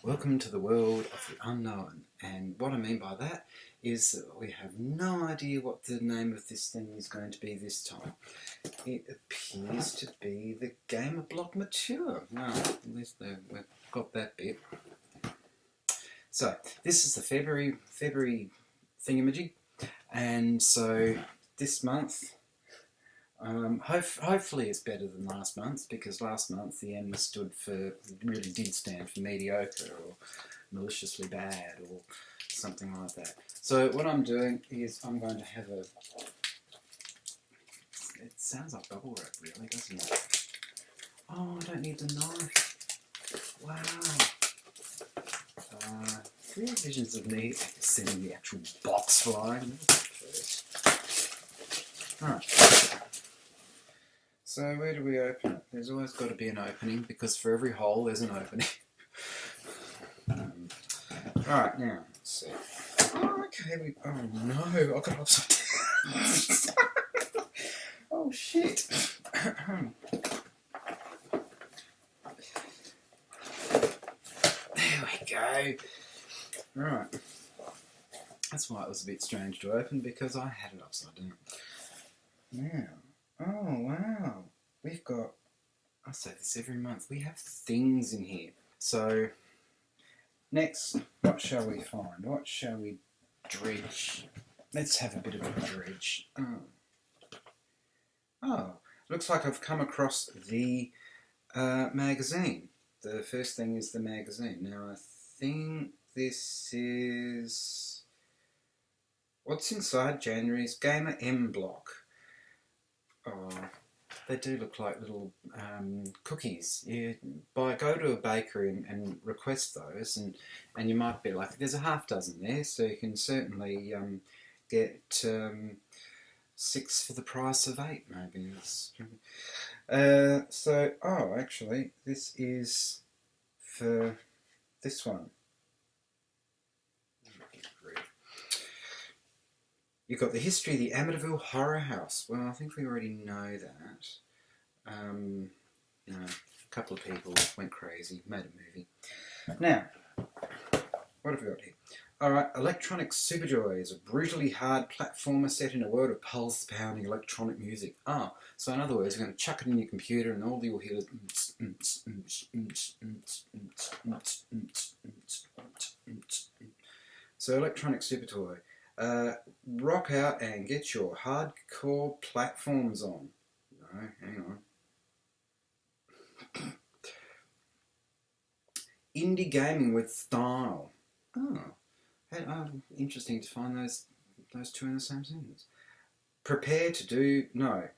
Welcome to the world of the unknown. And what I mean by that is that we have no idea what the name of this thing is going to be this time. It appears to be the Gamerblock Mature. Well, at least we've got that bit. So, this is the February thingamajig. And so, this month, hopefully it's better than last month, because last month the M really did stand for mediocre or maliciously bad or something like that. So what I'm doing is I'm going to have it sounds like bubble wrap really, doesn't it? Oh, I don't need the knife. Wow. Clear visions of me sending the actual box flying. Alright. So where do we open it? There's always got to be an opening, because for every hole there's an opening. Alright, now, let's see. Oh, okay, oh no, I got it upside down. Oh shit. There we go. Right. That's why it was a bit strange to open, because I had it upside down. Now, oh wow, we've got, I say this every month, we have things in here. So, next, what shall we find? What shall we dredge? Let's have a bit of a dredge. Oh, looks like I've come across the magazine. The first thing is the magazine. Now, I think this is, what's inside January's Gamer M block. Oh, they do look like little cookies. You go to a bakery and request those, and you might be like, there's a half dozen there, so you can certainly get 6 for the price of 8, maybe. So, oh, actually, this is for this one. You've got the history of the Amityville Horror House. Well, I think we already know that. A couple of people went crazy, made a movie. Now, what have we got here? Alright, Electronic Superjoy is a brutally hard platformer set in a world of pulse-pounding electronic music. Oh, so in other words, you're going to chuck it in your computer and all you'll hear is... So, Electronic Supertoy. Rock out and get your hardcore platforms on. No, hang on. Indie gaming with style. Oh, interesting to find those two in the same sentence. Prepare to do... No.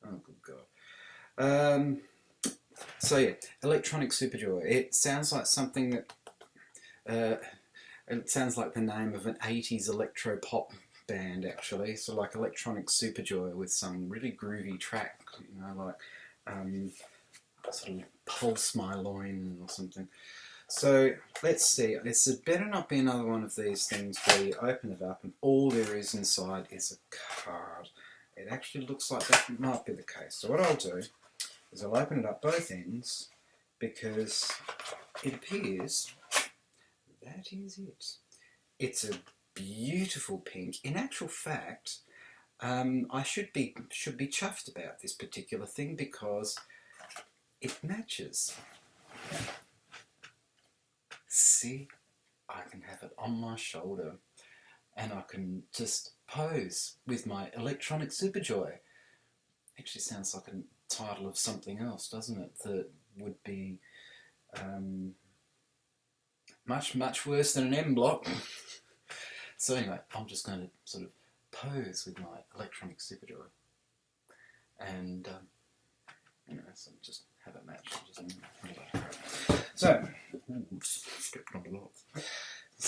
Oh, good God. So yeah, Electronic Superjoy. It sounds like something that... it sounds like the name of an 80s electro-pop band, actually. So like Electronic Superjoy with some really groovy track, like sort of Pulse My Loin or something. So let's see. It better not be another one of these things where you open it up and all there is inside is a card. It actually looks like that might be the case. So what I'll do is I'll open it up both ends, because it appears... that is it. It's a beautiful pink. In actual fact, I should be chuffed about this particular thing, because it matches. See, I can have it on my shoulder, and I can just pose with my Electronic Superjoy. Actually, sounds like a title of something else, doesn't it? That would be. Much worse than an M block. So anyway, I'm just going to sort of pose with my Electronic Superjoy, and so just have it match. So, stepped on a box,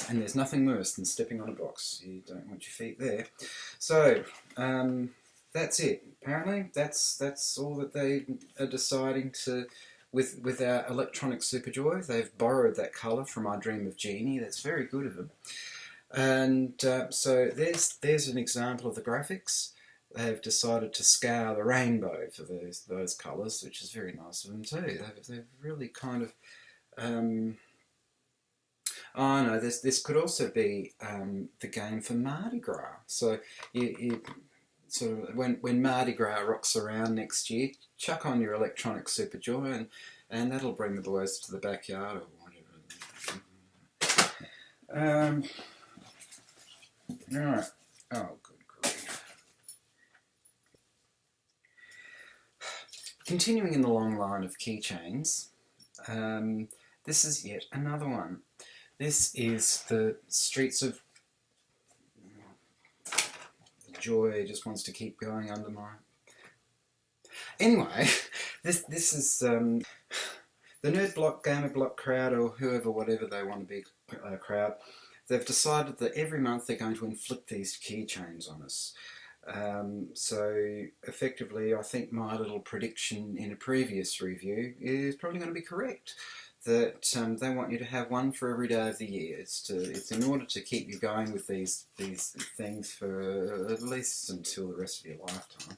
and there's nothing worse than stepping on a box. You don't want your feet there. So that's it. Apparently, that's all that they are deciding to. With our Electronic Superjoy, they've borrowed that colour from I Dream of Jeannie. That's very good of them. And so there's an example of the graphics. They've decided to scour the rainbow for those colours, which is very nice of them too. They've really kind of Oh no, this could also be the game for Mardi Gras. So you sort of when Mardi Gras rocks around next year, chuck on your electronic Super Joy, and that'll bring the boys to the backyard or whatever. All right. Oh, good grief. Continuing in the long line of keychains, this is yet another one. This is the Streets of Joy. Just wants to keep going under my. Anyway, this is the Nerdblocks Gamerblock crowd, or whoever, whatever they want to be, crowd. They've decided that every month they're going to inflict these keychains on us. So effectively, I think my little prediction in a previous review is probably going to be correct. That they want you to have one for every day of the year. It's in order to keep you going with these things for at least until the rest of your lifetime.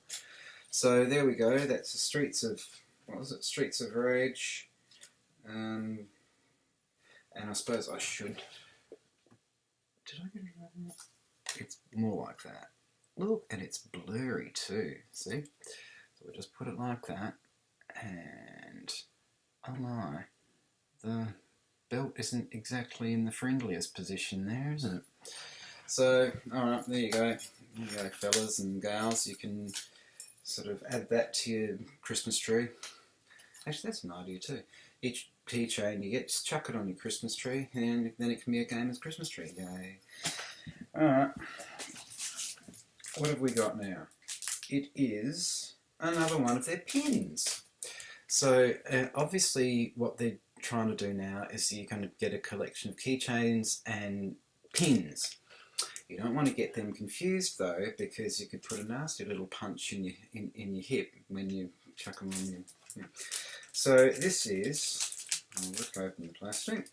So there we go. That's the Streets of, what was it? Streets of Rage. And I suppose I should. Did I get it right? It's more like that. Look, and it's blurry too. See? So we'll just put it like that. And oh my. The belt isn't exactly in the friendliest position there, is it? So, alright, there you go. There you go, fellas and gals. You can sort of add that to your Christmas tree. Actually, that's an idea too. Each keychain you get, just chuck it on your Christmas tree, and then it can be a gamer's Christmas tree. Yay. Alright. What have we got now? It is another one of their pins. So, obviously, what they're trying to do now is you're going to get a collection of keychains and pins. You don't want to get them confused though, because you could put a nasty little punch in your hip when you chuck them on your. Yeah. So this is. I'll rip open the plastic.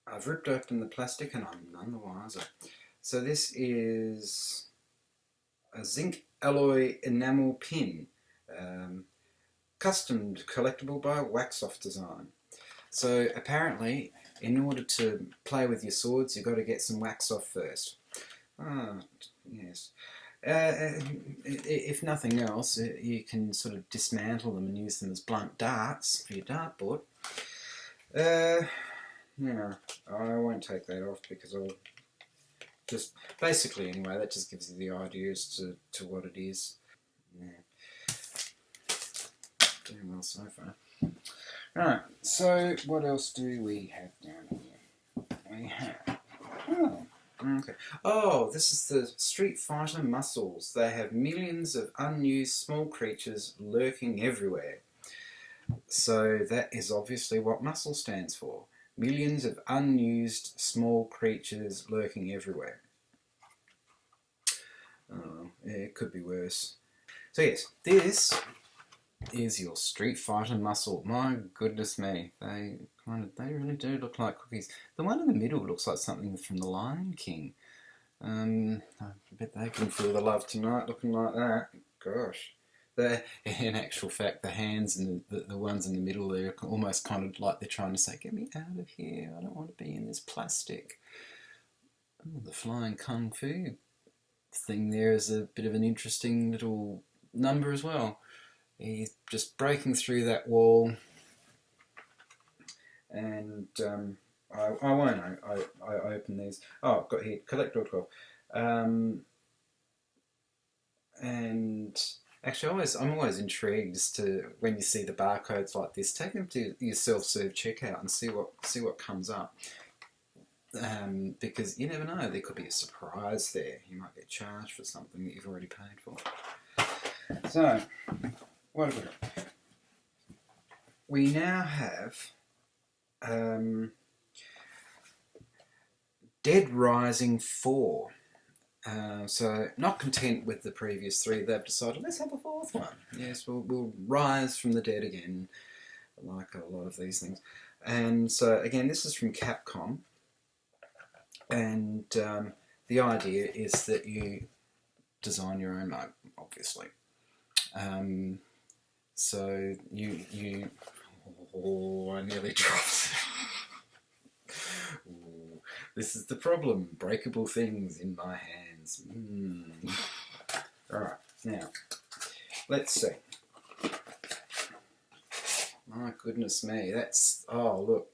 I've ripped open the plastic and I'm none the wiser. So this is a zinc alloy enamel pin, customed collectible by Waxoff Design. So apparently, in order to play with your swords, you've got to get some wax off first. Ah, yes. If nothing else, you can sort of dismantle them and use them as blunt darts for your dartboard. Yeah, I won't take that off because I'll just basically anyway. That just gives you the idea as to what it is. Yeah. Doing well so far. Right. So what else do we have down here? We have. Oh. Okay. Oh, this is the Street Fighter muscles. They have millions of unused small creatures lurking everywhere. So that is obviously what muscle stands for. Millions of unused small creatures lurking everywhere. Oh, yeah, it could be worse. So yes, this is your Street Fighter muscle. My goodness me, they really do look like cookies. The one in the middle looks like something from The Lion King. I bet they can feel the love tonight, looking like that. Gosh. In actual fact, the hands and the ones in the middle, they're almost kind of like they're trying to say, "Get me out of here! I don't want to be in this plastic." Oh, the flying kung fu thing there is a bit of an interesting little number as well. He's just breaking through that wall, and I won't. I open these. Oh, I've got here collect all 12. And actually, I'm always intrigued as to when you see the barcodes like this. Take them to your self-serve checkout and see what comes up. Because you never know, there could be a surprise there. You might get charged for something that you've already paid for. So, what have we got? We now have Dead Rising 4. So, not content with the previous 3, they've decided, let's have a 4th one. Yes, we'll rise from the dead again, like a lot of these things. And so, again, this is from Capcom. And the idea is that you design your own mug, obviously. So you oh, I nearly dropped. Ooh, this is the problem. Breakable things in my hands. Alright, now, let's see. My goodness me, that's, oh look.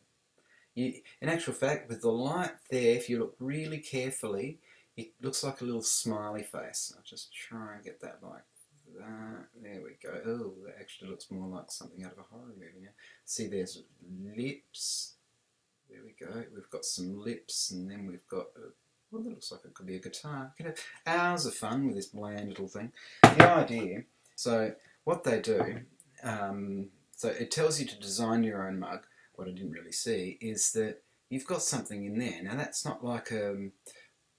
In actual fact, with the light there, if you look really carefully, it looks like a little smiley face. I'll just try and get that like that. There we go. Oh, that actually looks more like something out of a horror movie now. See, there's lips. There we go. We've got some lips, and then we've got, well, that looks like it could be a guitar. You can have hours of fun with this bland little thing. The idea, so what they do, so it tells you to design your own mug. What I didn't really see is that you've got something in there. Now that's not like a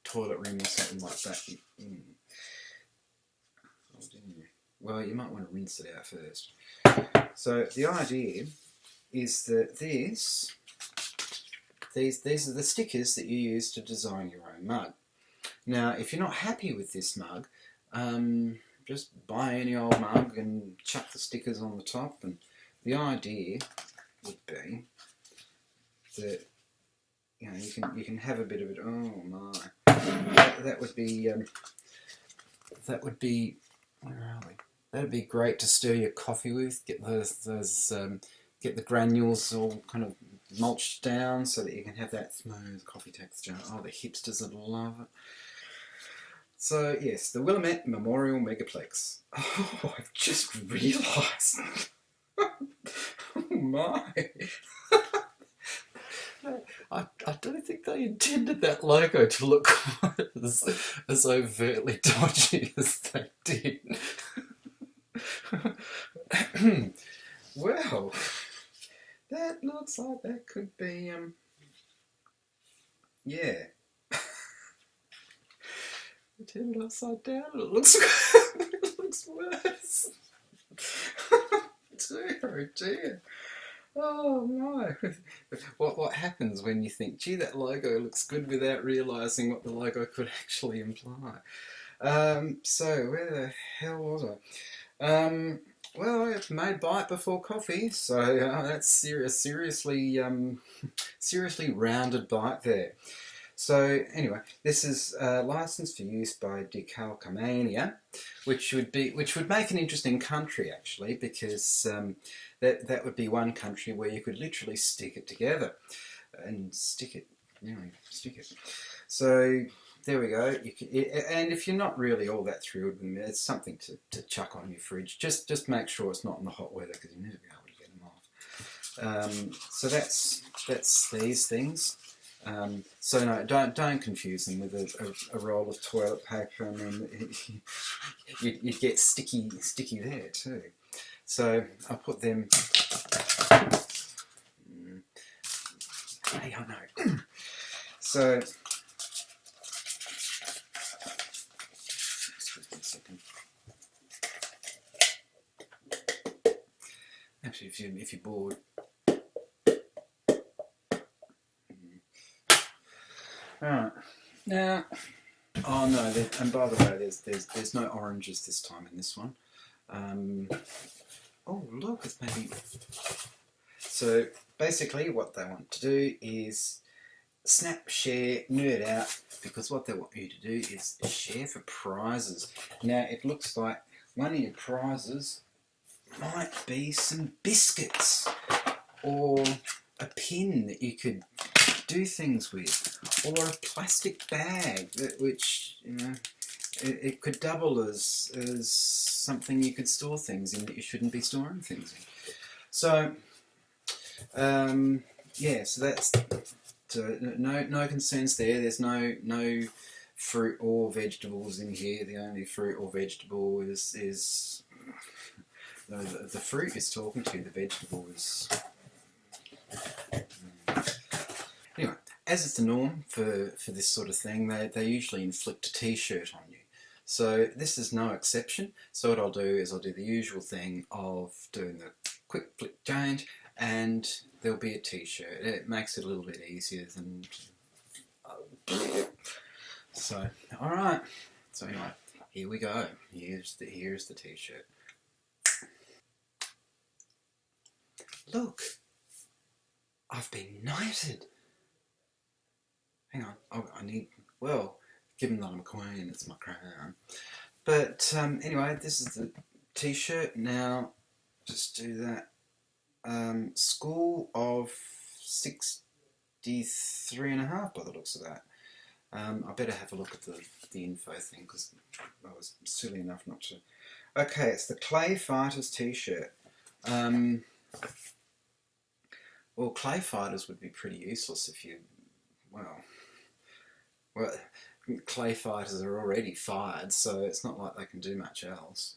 toilet room or something like that. Well, you might want to rinse it out first. So the idea is that these are the stickers that you use to design your own mug. Now, if you're not happy with this mug, just buy any old mug and chuck the stickers on the top. And the idea would be that you can have a bit of it. Oh my, that would be where are we? That'd be great to stir your coffee with. Get get the granules all kind of mulched down so that you can have that smooth coffee texture. Oh, the hipsters would love it. So yes, the Willamette Memorial Megaplex. Oh, I've just realised. Oh my. I don't think they intended that logo to look as overtly dodgy as they did. Well, that looks like that could be, yeah. Turn it upside down and it looks, it looks worse. Oh dear. Oh my. What happens when you think, gee, that logo looks good without realising what the logo could actually imply? So where the hell was I? Well, I've made bite before coffee, so that's seriously rounded bite there. So anyway, this is licensed for use by Decalcomania, which would make an interesting country actually, because that would be one country where you could literally stick it together and stick it. So there we go. And if you're not really all that thrilled with them, it's something to chuck on your fridge. Just make sure it's not in the hot weather, because you'll never be able to get them off. So that's these things. So no, don't confuse them with a roll of toilet paper, and then you'd get sticky there too. So I'll put them. Hey, I know. So. Actually, if you're bored. Alright. Now, oh no, and by the way, there's no oranges this time in this one. Oh look, it's maybe. So basically, what they want to do is snap, share, nerd out, because what they want you to do is share for prizes. Now, it looks like one of your prizes might be some biscuits or a pin that you could do things with, or a plastic bag which it could double as something you could store things in that you shouldn't be storing things in. So yeah, so that's no concerns there. There's no fruit or vegetables in here. The only fruit or vegetable is the fruit is talking to you, the vegetable is. Anyway, as is the norm for this sort of thing, they usually inflict a t-shirt on you. So this is no exception. So what I'll do is I'll do the usual thing of doing the quick flip change, and there'll be a t-shirt. It makes it a little bit easier than. So, alright. So anyway, here we go. Here's the t-shirt. Look, I've been knighted. Hang on, I need, well, given that I'm a queen, it's my crown. But anyway, this is the t-shirt. Now, just do that. School of 63.5 by the looks of that. I better have a look at the info thing because I was silly enough not to. Okay, it's the Clay Fighters t-shirt. Well, clay fighters would be pretty useless if you, well, clay fighters are already fired, so it's not like they can do much else.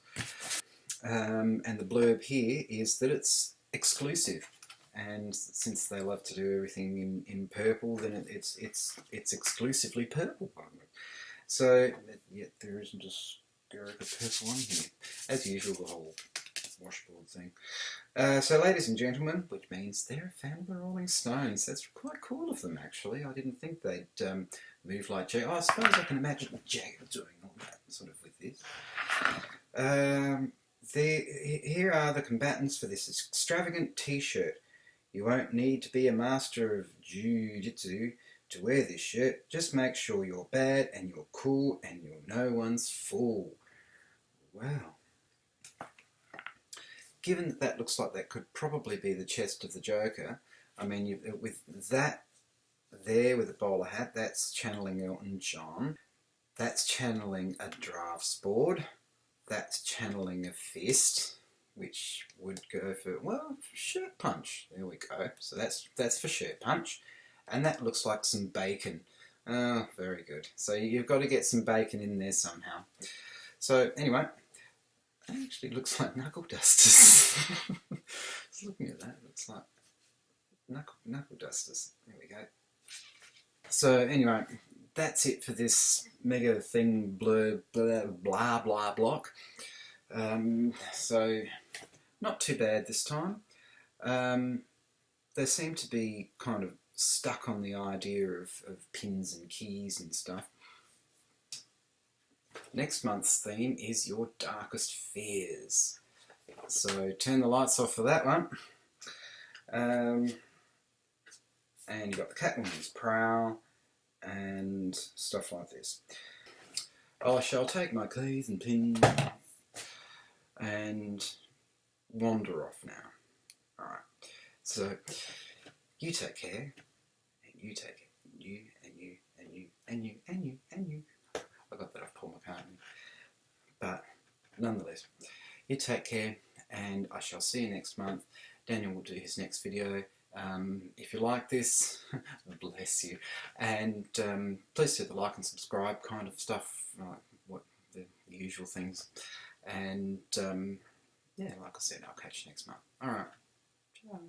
And the blurb here is that it's exclusive, and since they love to do everything in purple, then it's exclusively purple. So yet there isn't a square of purple on here, as usual. The whole washboard thing. So ladies and gentlemen, which means they're a fan of the Rolling Stones. That's quite cool of them, actually. I didn't think they'd move like Jagger. I suppose I can imagine Jagger doing all that sort of with this. Here are the combatants for this extravagant t-shirt. You won't need to be a master of jiu-jitsu to wear this shirt. Just make sure you're bad and you're cool and you're no one's fool. Wow. Given that that looks like that could probably be the chest of the Joker, I mean, with that there with a bowler hat, that's channeling Elton John. That's channeling a drafts board. That's channeling a fist, which would go for, well, for shirt punch. There we go. So that's for shirt punch. And that looks like some bacon. Oh, very good. So you've got to get some bacon in there somehow. So anyway, it actually looks like knuckle dusters. Just looking at that, it looks like knuckle dusters. There we go. So anyway, that's it for this mega thing, blah blah blah block. So not too bad this time. They seem to be kind of stuck on the idea of pins and keys and stuff. Next month's theme is your darkest fears. So turn the lights off for that one. And you've got the Catwoman's prowl and stuff like this. I shall take my keys and pins and wander off now. Alright, so you take care, and you take it, you and you and you and you and you and you. I got that off Paul McCartney. But nonetheless, you take care, and I shall see you next month. Daniel will do his next video. If you like this, bless you. And please do the like and subscribe kind of stuff, what the usual things. And yeah, like I said, I'll catch you next month. Alright. Ciao.